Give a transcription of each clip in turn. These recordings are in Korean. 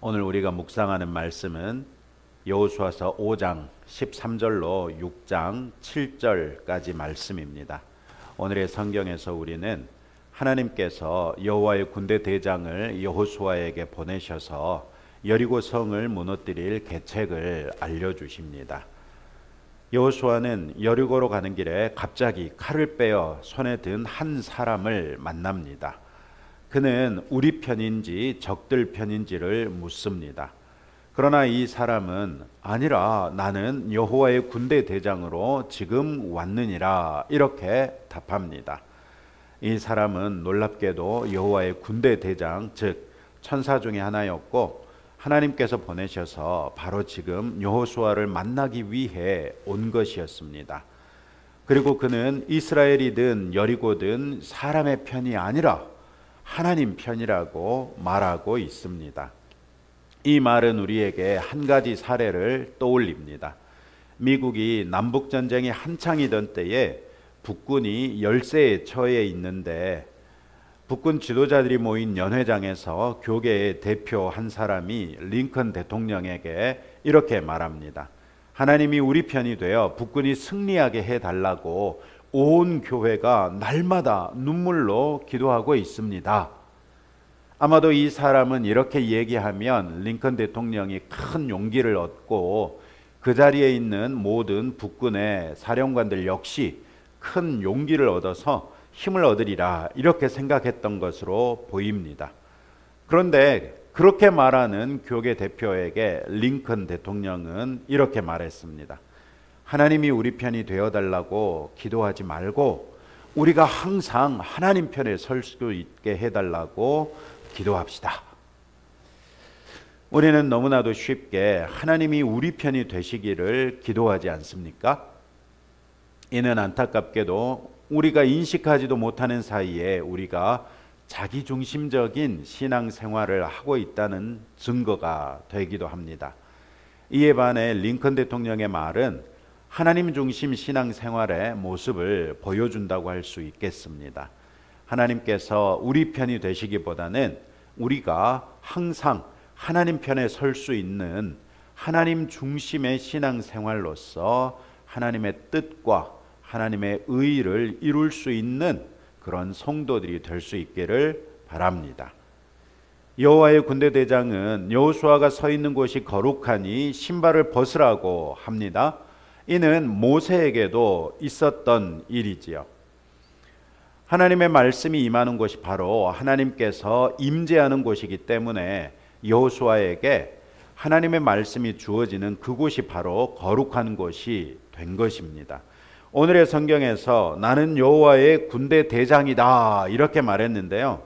오늘 우리가 묵상하는 말씀은 여호수아서 5장 13절로 6장 7절까지 말씀입니다. 오늘의 성경에서 우리는 하나님께서 여호와의 군대 대장을 여호수아에게 보내셔서 여리고 성을 무너뜨릴 계책을 알려주십니다. 여호수아는 여리고로 가는 길에 갑자기 칼을 빼어 손에 든 한 사람을 만납니다. 그는 우리 편인지 적들 편인지를 묻습니다. 그러나 이 사람은 아니라 나는 여호와의 군대 대장으로 지금 왔느니라 이렇게 답합니다. 이 사람은 놀랍게도 여호와의 군대 대장, 즉 천사 중에 하나였고 하나님께서 보내셔서 바로 지금 여호수아를 만나기 위해 온 것이었습니다. 그리고 그는 이스라엘이든 여리고든 사람의 편이 아니라 하나님 편이라고 말하고 있습니다. 이 말은 우리에게 한 가지 사례를 떠올립니다. 미국이 남북전쟁이 한창이던 때에 북군이 열세에 처해 있는데 북군 지도자들이 모인 연회장에서 교계의 대표 한 사람이 링컨 대통령에게 이렇게 말합니다. 하나님이 우리 편이 되어 북군이 승리하게 해달라고 온 교회가 날마다 눈물로 기도하고 있습니다. 아마도 이 사람은 이렇게 얘기하면 링컨 대통령이 큰 용기를 얻고 그 자리에 있는 모든 북군의 사령관들 역시 큰 용기를 얻어서 힘을 얻으리라 이렇게 생각했던 것으로 보입니다. 그런데 그렇게 말하는 교계 대표에게 링컨 대통령은 이렇게 말했습니다. 하나님이 우리 편이 되어달라고 기도하지 말고 우리가 항상 하나님 편에 설 수 있게 해달라고 기도합시다. 우리는 너무나도 쉽게 하나님이 우리 편이 되시기를 기도하지 않습니까? 이는 안타깝게도 우리가 인식하지도 못하는 사이에 우리가 자기중심적인 신앙생활을 하고 있다는 증거가 되기도 합니다. 이에 반해 링컨 대통령의 말은 하나님 중심 신앙생활의 모습을 보여준다고 할 수 있겠습니다. 하나님께서 우리 편이 되시기보다는 우리가 항상 하나님 편에 설 수 있는 하나님 중심의 신앙생활로서 하나님의 뜻과 하나님의 의를 이룰 수 있는 그런 성도들이 될 수 있기를 바랍니다. 여호와의 군대 대장은 여호수아가 서 있는 곳이 거룩하니 신발을 벗으라고 합니다. 이는 모세에게도 있었던 일이지요. 하나님의 말씀이 임하는 곳이 바로 하나님께서 임재하는 곳이기 때문에 여호수아에게 하나님의 말씀이 주어지는 그곳이 바로 거룩한 곳이 된 것입니다. 오늘의 성경에서 나는 여호와의 군대 대장이다 이렇게 말했는데요.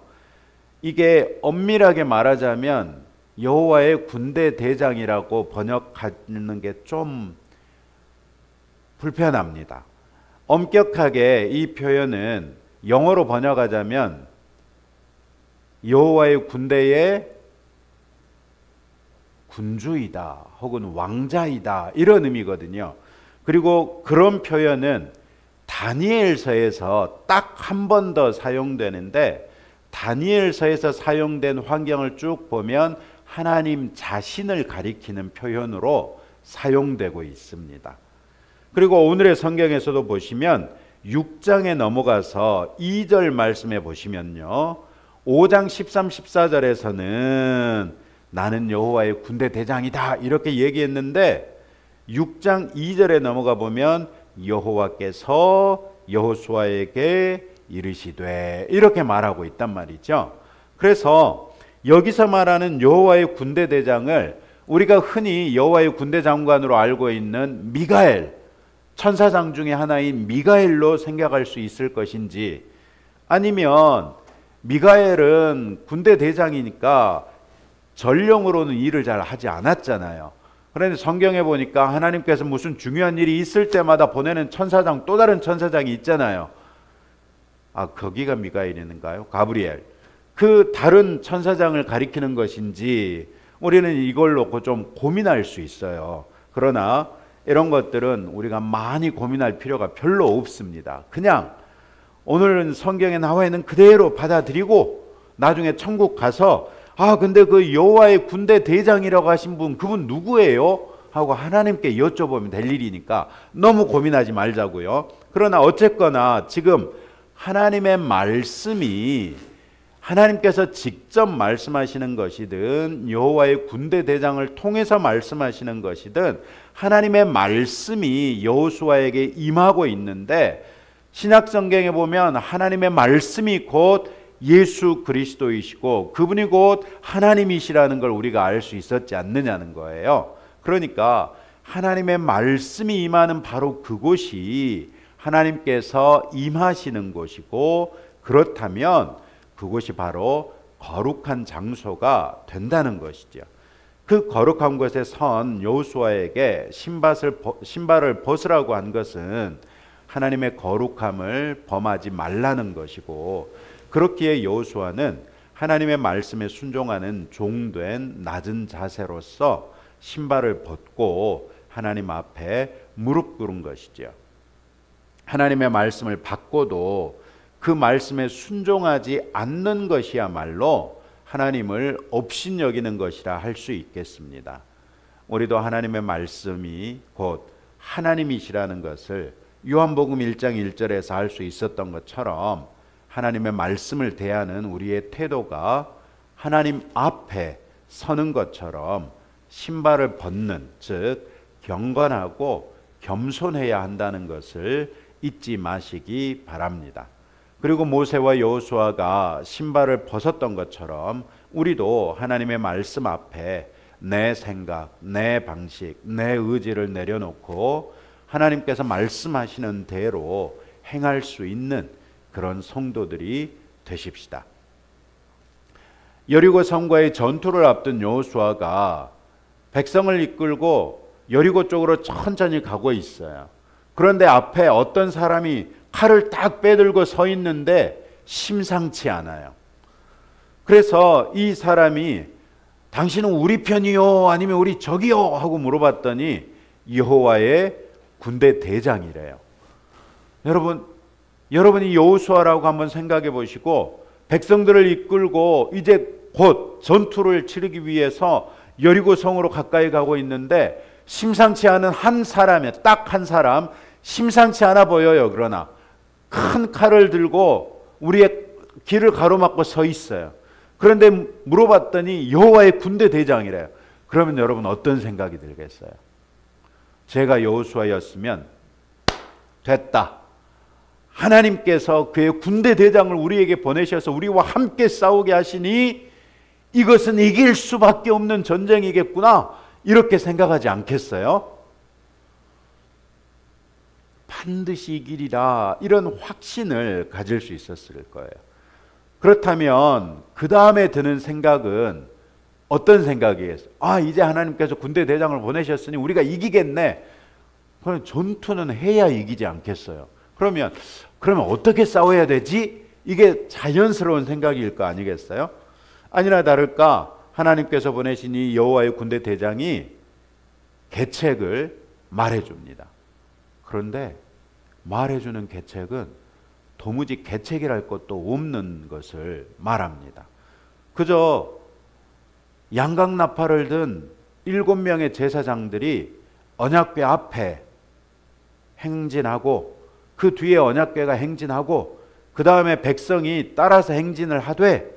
이게 엄밀하게 말하자면 여호와의 군대 대장이라고 번역하는 게 좀 불편합니다. 엄격하게 이 표현은 영어로 번역하자면 여호와의 군대의 군주이다 혹은 왕자이다 이런 의미거든요. 그리고 그런 표현은 다니엘서에서 딱 한 번 더 사용되는데 다니엘서에서 사용된 환경을 쭉 보면 하나님 자신을 가리키는 표현으로 사용되고 있습니다. 그리고 오늘의 성경에서도 보시면 6장에 넘어가서 2절 말씀에 보시면요. 5장 13, 14절에서는 나는 여호와의 군대 대장이다 이렇게 얘기했는데 6장 2절에 넘어가 보면 여호와께서 여호수아에게 이르시되 이렇게 말하고 있단 말이죠. 그래서 여기서 말하는 여호와의 군대 대장을 우리가 흔히 여호와의 군대 장관으로 알고 있는 미가엘 천사장 중에 하나인 미가엘로 생각할 수 있을 것인지 아니면 미가엘은 군대 대장이니까 전령으로는 일을 잘 하지 않았잖아요. 그런데 성경에 보니까 하나님께서 무슨 중요한 일이 있을 때마다 보내는 천사장 또 다른 천사장이 있잖아요. 아, 거기가 미가엘인가요? 가브리엘. 그 다른 천사장을 가리키는 것인지 우리는 이걸 놓고 좀 고민할 수 있어요. 그러나 이런 것들은 우리가 많이 고민할 필요가 별로 없습니다. 그냥 오늘은 성경에 나와 있는 그대로 받아들이고 나중에 천국 가서 근데 그 여호와의 군대 대장이라고 하신 분, 그분 누구예요? 하고 하나님께 여쭤보면 될 일이니까 너무 고민하지 말자고요. 그러나 어쨌거나 지금 하나님의 말씀이 하나님께서 직접 말씀하시는 것이든 여호와의 군대 대장을 통해서 말씀하시는 것이든 하나님의 말씀이 여호수아에게 임하고 있는데, 신약성경에 보면 하나님의 말씀이 곧 예수 그리스도이시고 그분이 곧 하나님이시라는 걸 우리가 알 수 있었지 않느냐는 거예요. 그러니까 하나님의 말씀이 임하는 바로 그곳이 하나님께서 임하시는 곳이고, 그렇다면 그곳이 바로 거룩한 장소가 된다는 것이죠. 그 거룩한 곳에 선 여호수아에게 신발을 벗으라고 한 것은 하나님의 거룩함을 범하지 말라는 것이고, 그렇기에 여호수아는 하나님의 말씀에 순종하는 종된 낮은 자세로서 신발을 벗고 하나님 앞에 무릎 꿇은 것이죠. 하나님의 말씀을 받고도 그 말씀에 순종하지 않는 것이야말로 하나님을 업신여기는 것이라 할 수 있겠습니다. 우리도 하나님의 말씀이 곧 하나님이시라는 것을 요한복음 1장 1절에서 알 수 있었던 것처럼 하나님의 말씀을 대하는 우리의 태도가 하나님 앞에 서는 것처럼 신발을 벗는, 즉 경건하고 겸손해야 한다는 것을 잊지 마시기 바랍니다. 그리고 모세와 여호수아가 신발을 벗었던 것처럼 우리도 하나님의 말씀 앞에 내 생각, 내 방식, 내 의지를 내려놓고 하나님께서 말씀하시는 대로 행할 수 있는 그런 성도들이 되십시다. 여리고 성과의 전투를 앞둔 여호수아가 백성을 이끌고 여리고 쪽으로 천천히 가고 있어요. 그런데 앞에 어떤 사람이 칼을 딱 빼들고 서 있는데 심상치 않아요. 그래서 이 사람이 당신은 우리 편이요 아니면 우리 적이요 하고 물어봤더니 여호와의 군대 대장이래요. 여러분이 여호수아라고 한번 생각해 보시고, 백성들을 이끌고 이제 곧 전투를 치르기 위해서 여리고 성으로 가까이 가고 있는데 심상치 않은 한 사람에 딱 한 사람, 심상치 않아 보여요. 그러나 큰 칼을 들고 우리의 길을 가로막고 서 있어요. 그런데 물어봤더니 여호와의 군대 대장이래요. 그러면 여러분 어떤 생각이 들겠어요? 제가 여호수아였으면 됐다, 하나님께서 그의 군대 대장을 우리에게 보내셔서 우리와 함께 싸우게 하시니 이것은 이길 수밖에 없는 전쟁이겠구나, 이렇게 생각하지 않겠어요? 반드시 이기리라, 이런 확신을 가질 수 있었을 거예요. 그렇다면 그 다음에 드는 생각은 어떤 생각이겠어요? 이제 하나님께서 군대 대장을 보내셨으니 우리가 이기겠네. 그럼 전투는 해야 이기지 않겠어요? 그러면 어떻게 싸워야 되지? 이게 자연스러운 생각일 거 아니겠어요? 아니나 다를까 하나님께서 보내신 이 여호와의 군대 대장이 계책을 말해줍니다. 그런데 말해주는 계책은 도무지 계책이랄 것도 없는 것을 말합니다. 그저 양각나팔을 든 7명의 제사장들이 언약궤 앞에 행진하고 그 뒤에 언약궤가 행진하고 그 다음에 백성이 따라서 행진을 하되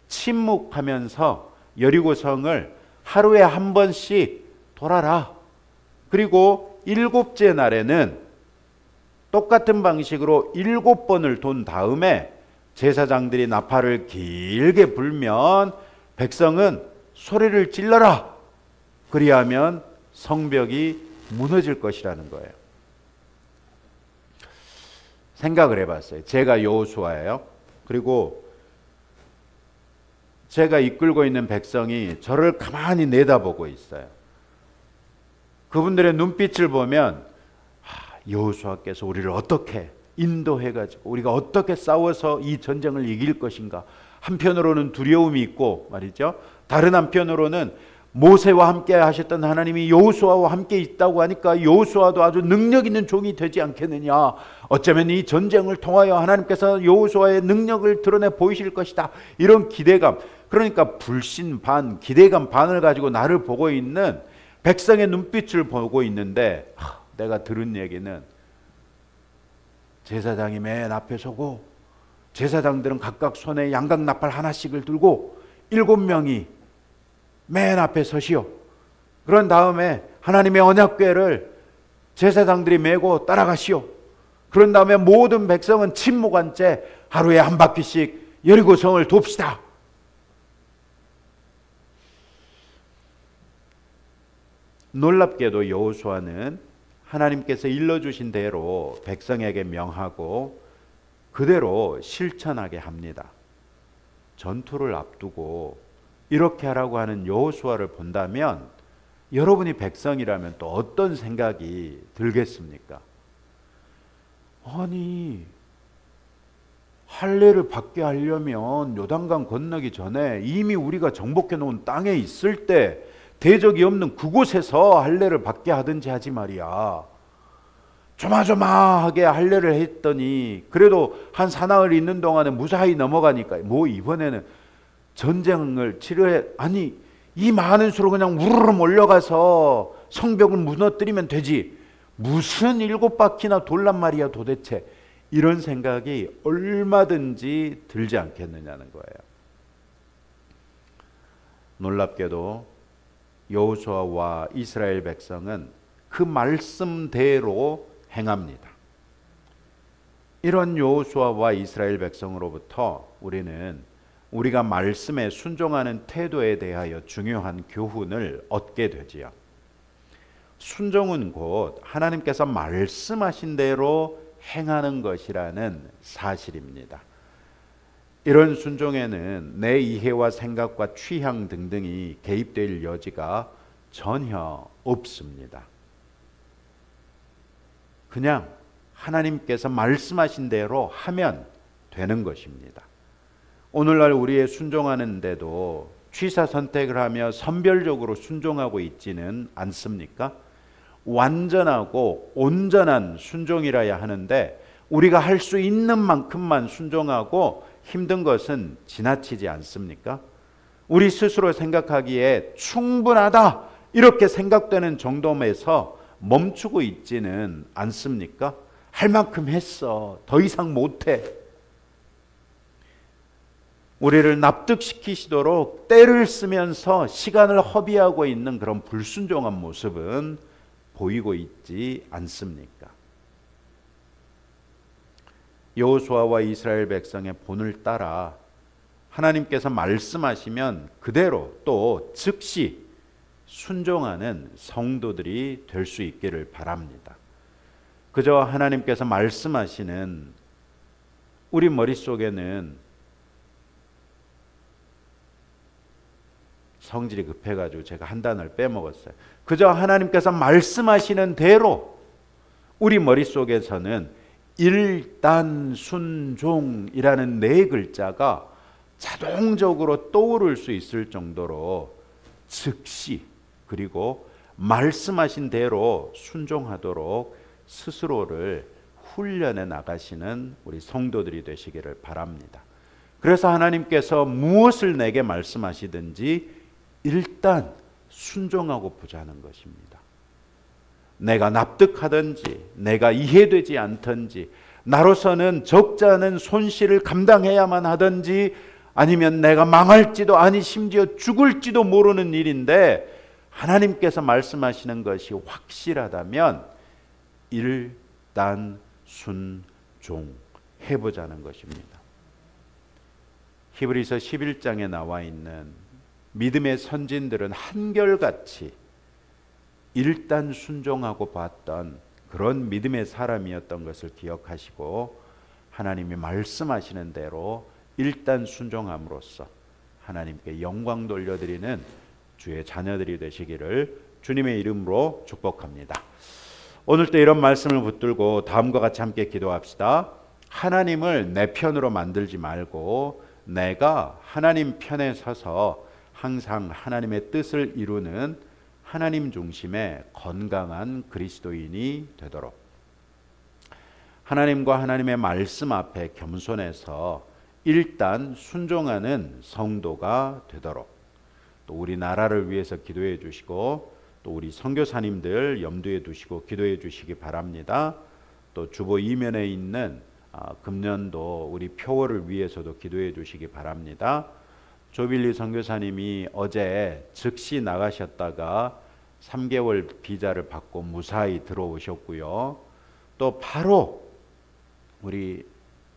침묵하면서 여리고성을 하루에 한 번씩 돌아라. 그리고 7째 날에는 똑같은 방식으로 7번을 돈 다음에 제사장들이 나팔을 길게 불면 백성은 소리를 질러라. 그리하면 성벽이 무너질 것이라는 거예요. 생각을 해봤어요. 제가 여호수아예요. 그리고 제가 이끌고 있는 백성이 저를 가만히 내다보고 있어요. 그분들의 눈빛을 보면 여호수아께서 우리를 어떻게 인도해가지고 우리가 어떻게 싸워서 이 전쟁을 이길 것인가. 한편으로는 두려움이 있고 말이죠. 다른 한편으로는 모세와 함께 하셨던 하나님이 여호수아와 함께 있다고 하니까 여호수아도 아주 능력 있는 종이 되지 않겠느냐. 어쩌면 이 전쟁을 통하여 하나님께서 여호수아의 능력을 드러내 보이실 것이다. 이런 기대감. 그러니까 불신 반, 기대감 반을 가지고 나를 보고 있는 백성의 눈빛을 보고 있는데, 내가 들은 얘기는 제사장이 맨 앞에 서고 제사장들은 각각 손에 양각 나팔 하나씩을 들고 7명이 맨 앞에 서시오. 그런 다음에 하나님의 언약궤를 제사장들이 메고 따라가시오. 그런 다음에 모든 백성은 침묵한 채 하루에 한 바퀴씩 여리고성을 돕시다. 놀랍게도 여호수아는 하나님께서 일러주신 대로 백성에게 명하고 그대로 실천하게 합니다. 전투를 앞두고 이렇게 하라고 하는 여호수아를 본다면 여러분이 백성이라면 또 어떤 생각이 들겠습니까? 아니, 할례를 받게 하려면 요단강 건너기 전에 이미 우리가 정복해 놓은 땅에 있을 때 대적이 없는 그곳에서 할례를 받게 하든지 하지 말이야. 조마조마하게 할례를 했더니 그래도 한 사나흘 있는 동안에 무사히 넘어가니까 뭐 이번에는 전쟁을 치료해. 아니, 이 많은 수로 그냥 우르르 몰려가서 성벽을 무너뜨리면 되지. 무슨 7바퀴나 돌란 말이야 도대체. 이런 생각이 얼마든지 들지 않겠느냐는 거예요. 놀랍게도 여호수아와 이스라엘 백성은 그 말씀대로 행합니다. 이런 여호수아와 이스라엘 백성으로부터 우리는 우리가 말씀에 순종하는 태도에 대하여 중요한 교훈을 얻게 되지요. 순종은 곧 하나님께서 말씀하신 대로 행하는 것이라는 사실입니다. 이런 순종에는 내 이해와 생각과 취향 등등이 개입될 여지가 전혀 없습니다. 그냥 하나님께서 말씀하신 대로 하면 되는 것입니다. 오늘날 우리의 순종하는데도 취사 선택을 하며 선별적으로 순종하고 있지는 않습니까? 완전하고 온전한 순종이라야 하는데 우리가 할 수 있는 만큼만 순종하고 힘든 것은 지나치지 않습니까? 우리 스스로 생각하기에 충분하다 이렇게 생각되는 정도에서 멈추고 있지는 않습니까? 할 만큼 했어. 더 이상 못해. 우리를 납득시키시도록 때를 쓰면서 시간을 허비하고 있는 그런 불순종한 모습은 보이고 있지 않습니까? 여호수아와 이스라엘 백성의 본을 따라 하나님께서 말씀하시면 그대로 또 즉시 순종하는 성도들이 될 수 있기를 바랍니다. 그저 하나님께서 말씀하시는 우리 머릿속에는 성질이 급해가지고 제가 한 단어를 빼먹었어요. 그저 하나님께서 말씀하시는 대로 우리 머릿속에서는 일단 순종이라는 4글자가 자동적으로 떠오를 수 있을 정도로 즉시 그리고 말씀하신 대로 순종하도록 스스로를 훈련해 나가시는 우리 성도들이 되시기를 바랍니다. 그래서 하나님께서 무엇을 내게 말씀하시든지 일단 순종하고 보자는 것입니다. 내가 납득하든지 내가 이해되지 않든지 나로서는 적지 않은 손실을 감당해야만 하든지 아니면 내가 망할지도 아니 심지어 죽을지도 모르는 일인데 하나님께서 말씀하시는 것이 확실하다면 일단 순종해보자는 것입니다. 히브리서 11장에 나와 있는 믿음의 선진들은 한결같이 일단 순종하고 봤던 그런 믿음의 사람이었던 것을 기억하시고 하나님이 말씀하시는 대로 일단 순종함으로써 하나님께 영광 돌려드리는 주의 자녀들이 되시기를 주님의 이름으로 축복합니다. 오늘 또 이런 말씀을 붙들고 다음과 같이 함께 기도합시다. 하나님을 내 편으로 만들지 말고 내가 하나님 편에 서서 항상 하나님의 뜻을 이루는 하나님 중심의 건강한 그리스도인이 되도록 하나님과 하나님의 말씀 앞에 겸손해서 일단 순종하는 성도가 되도록 또 우리 나라를 위해서 기도해 주시고 또 우리 선교사님들 염두에 두시고 기도해 주시기 바랍니다. 또 주보 이면에 있는 금년도 우리 표어를 위해서도 기도해 주시기 바랍니다. 조빌리 선교사님이 어제 즉시 나가셨다가 3개월 비자를 받고 무사히 들어오셨고요. 또 바로 우리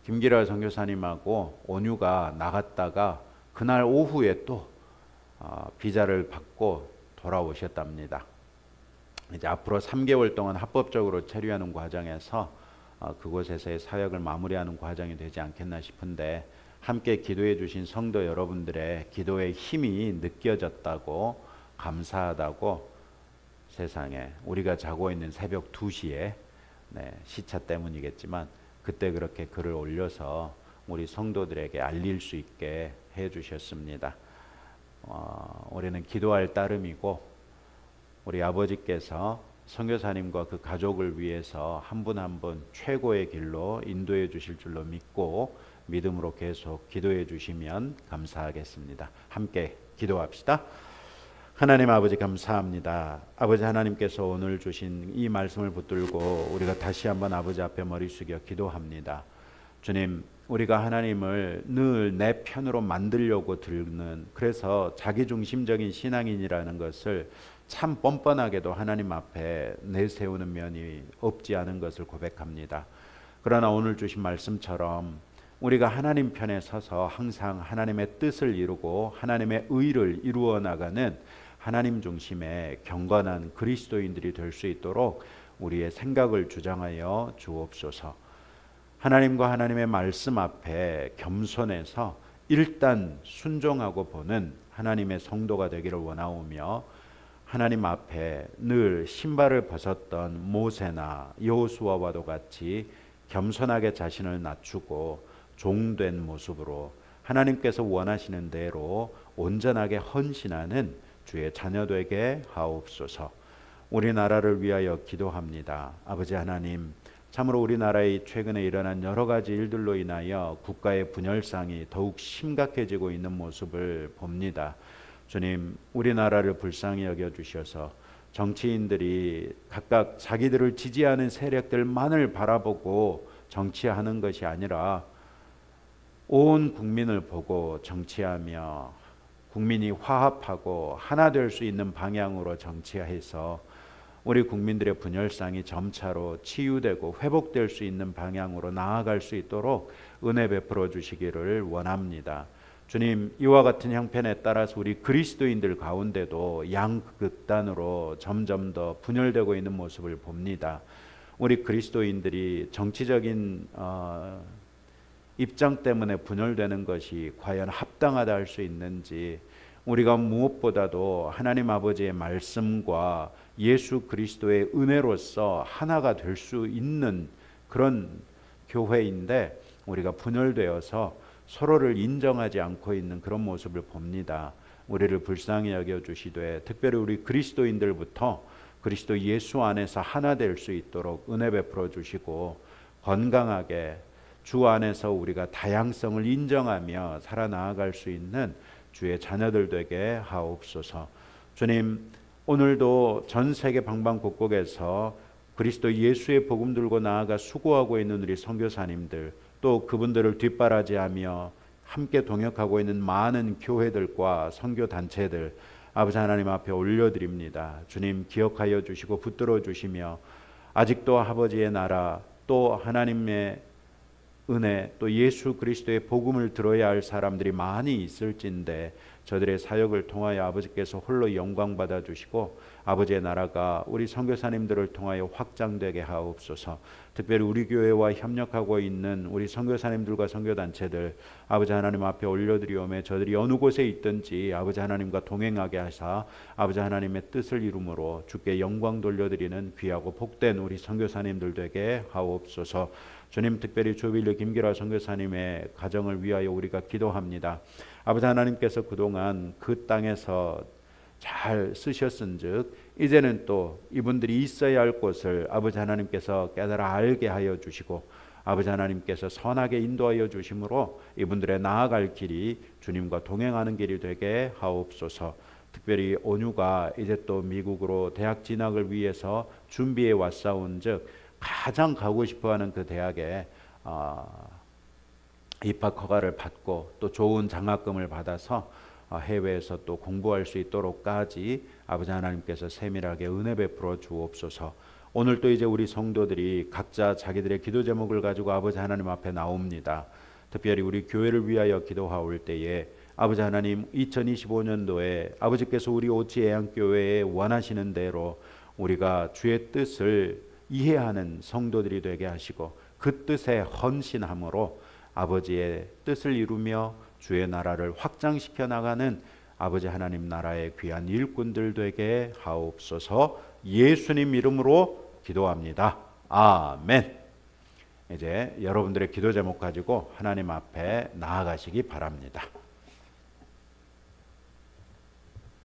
김기라 선교사님하고 온유가 나갔다가 그날 오후에 또 비자를 받고 돌아오셨답니다. 이제 앞으로 3개월 동안 합법적으로 체류하는 과정에서 그곳에서의 사역을 마무리하는 과정이 되지 않겠나 싶은데 함께 기도해 주신 성도 여러분들의 기도의 힘이 느껴졌다고 감사하다고 세상에 우리가 자고 있는 새벽 2시에 시차 때문이겠지만 그때 그렇게 글을 올려서 우리 성도들에게 알릴 수 있게 해 주셨습니다. 올해는 기도할 따름이고 우리 아버지께서 선교사님과 그 가족을 위해서 한 분 한 분 최고의 길로 인도해 주실 줄로 믿고 믿음으로 계속 기도해 주시면 감사하겠습니다. 함께 기도합시다. 하나님 아버지 감사합니다. 아버지 하나님께서 오늘 주신 이 말씀을 붙들고 우리가 다시 한번 아버지 앞에 머리 숙여 기도합니다. 주님, 우리가 하나님을 늘 내 편으로 만들려고 들는 그래서 자기중심적인 신앙인이라는 것을 참 뻔뻔하게도 하나님 앞에 내세우는 면이 없지 않은 것을 고백합니다. 그러나 오늘 주신 말씀처럼 우리가 하나님 편에 서서 항상 하나님의 뜻을 이루고 하나님의 의를 이루어 나가는 하나님 중심의 경건한 그리스도인들이 될 수 있도록 우리의 생각을 주장하여 주옵소서. 하나님과 하나님의 말씀 앞에 겸손해서 일단 순종하고 보는 하나님의 성도가 되기를 원하오며 하나님 앞에 늘 신발을 벗었던 모세나 여호수아와도 같이 겸손하게 자신을 낮추고 종된 모습으로 하나님께서 원하시는 대로 온전하게 헌신하는 주의 자녀되게 하옵소서. 우리나라를 위하여 기도합니다. 아버지 하나님, 참으로 우리나라의 최근에 일어난 여러 가지 일들로 인하여 국가의 분열상이 더욱 심각해지고 있는 모습을 봅니다. 주님, 우리나라를 불쌍히 여겨주셔서 정치인들이 각각 자기들을 지지하는 세력들만을 바라보고 정치하는 것이 아니라 온 국민을 보고 정치하며 국민이 화합하고 하나 될 수 있는 방향으로 정치해서 우리 국민들의 분열상이 점차로 치유되고 회복될 수 있는 방향으로 나아갈 수 있도록 은혜 베풀어 주시기를 원합니다. 주님, 이와 같은 형편에 따라서 우리 그리스도인들 가운데도 양극단으로 점점 더 분열되고 있는 모습을 봅니다. 우리 그리스도인들이 정치적인 입장 때문에 분열되는 것이 과연 합당하다 할 수 있는지, 우리가 무엇보다도 하나님 아버지의 말씀과 예수 그리스도의 은혜로서 하나가 될 수 있는 그런 교회인데 우리가 분열되어서 서로를 인정하지 않고 있는 그런 모습을 봅니다. 우리를 불쌍히 여겨주시되 특별히 우리 그리스도인들부터 그리스도 예수 안에서 하나 될 수 있도록 은혜 베풀어 주시고 건강하게 주 안에서 우리가 다양성을 인정하며 살아나갈 수 있는 주의 자녀들 되게 하옵소서. 주님, 오늘도 전 세계 방방곡곡에서 그리스도 예수의 복음 들고 나아가 수고하고 있는 우리 선교사님들, 또 그분들을 뒷바라지하며 함께 동역하고 있는 많은 교회들과 선교단체들 아버지 하나님 앞에 올려드립니다. 주님, 기억하여 주시고 붙들어 주시며 아직도 아버지의 나라 또 하나님의 은혜 또 예수 그리스도의 복음을 들어야 할 사람들이 많이 있을진데 저들의 사역을 통하여 아버지께서 홀로 영광 받아 주시고 아버지의 나라가 우리 선교사님들을 통하여 확장되게 하옵소서. 특별히 우리 교회와 협력하고 있는 우리 선교사님들과 선교단체들 아버지 하나님 앞에 올려드리오매 저들이 어느 곳에 있든지 아버지 하나님과 동행하게 하사 아버지 하나님의 뜻을 이루므로 주께 영광 돌려드리는 귀하고 복된 우리 선교사님들 되게 하옵소서. 주님, 특별히 조빌리 김기라 선교사님의 가정을 위하여 우리가 기도합니다. 아버지 하나님께서 그동안 그 땅에서 잘 쓰셨은즉 이제는 또 이분들이 있어야 할 곳을 아버지 하나님께서 깨달아 알게 하여 주시고 아버지 하나님께서 선하게 인도하여 주심으로 이분들의 나아갈 길이 주님과 동행하는 길이 되게 하옵소서. 특별히 온유가 이제 또 미국으로 대학 진학을 위해서 준비해 왔사온즉 가장 가고 싶어하는 그 대학에 입학 허가를 받고 또 좋은 장학금을 받아서 해외에서 또 공부할 수 있도록까지 아버지 하나님께서 세밀하게 은혜 베풀어 주옵소서. 오늘 또 이제 우리 성도들이 각자 자기들의 기도 제목을 가지고 아버지 하나님 앞에 나옵니다. 특별히 우리 교회를 위하여 기도하올 때에 아버지 하나님 2025년도에 아버지께서 우리 오치 애양교회에 원하시는 대로 우리가 주의 뜻을 이해하는 성도들이 되게 하시고 그 뜻에 헌신함으로 아버지의 뜻을 이루며 주의 나라를 확장시켜 나가는 아버지 하나님 나라의 귀한 일꾼들 되게 하옵소서. 예수님 이름으로 기도합니다. 아멘. 이제 여러분들의 기도 제목 가지고 하나님 앞에 나아가시기 바랍니다.